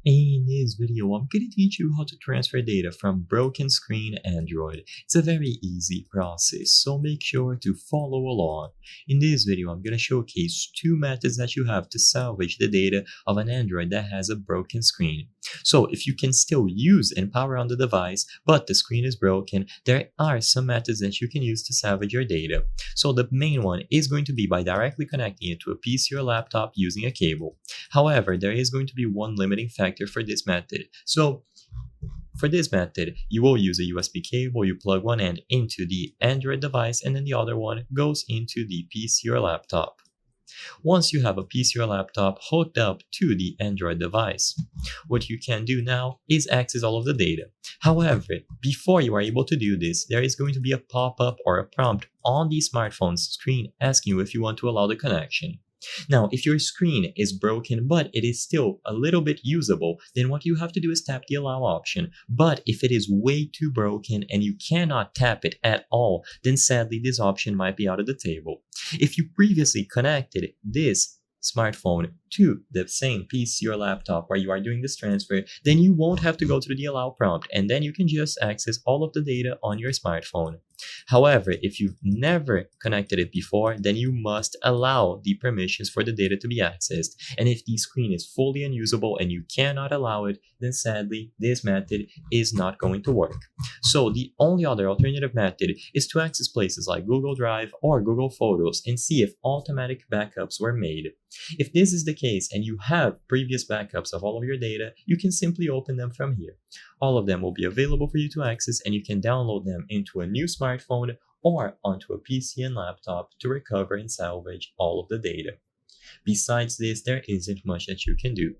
In this video, I'm going to teach you how to transfer data from broken screen Android. It's a very easy process, so make sure to follow along. In this video, I'm going to showcase two methods that you have to salvage the data of an Android that has a broken screen. So if you can still use and power on the device, but the screen is broken, there are some methods that you can use to salvage your data. So the main one is going to be by directly connecting it to a PC or laptop using a cable. However, there is going to be one limiting factor for this method. So for this method, you will use a USB cable. You plug one end into the Android device and then the other one goes into the PC or laptop. Once you have a PC or laptop hooked up to the Android device, what you can do now is access all of the data. However, before you are able to do this, there is going to be a pop-up or a prompt on the smartphone's screen asking you if you want to allow the connection. Now, if your screen is broken but it is still a little bit usable, then what you have to do is tap the allow option. But if it is way too broken and you cannot tap it at all, then sadly this option might be out of the table. If you previously connected this smartphone to the same PC or laptop where you are doing this transfer, then you won't have to go to the allow prompt and then you can just access all of the data on your smartphone. However, if you've never connected it before, then you must allow the permissions for the data to be accessed. And if the screen is fully unusable and you cannot allow it, then sadly, this method is not going to work. So the only other alternative method is to access places like Google Drive or Google Photos and see if automatic backups were made. If this is the case and you have previous backups of all of your data, you can simply open them from here. All of them will be available for you to access and you can download them into a new smartphone or onto a PC and laptop to recover and salvage all of the data. Besides this, there isn't much that you can do.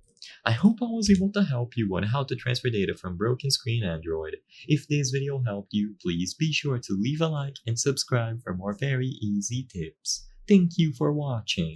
I hope I was able to help you on how to transfer data from broken screen Android. If this video helped you, please be sure to leave a like and subscribe for more very easy tips. Thank you for watching.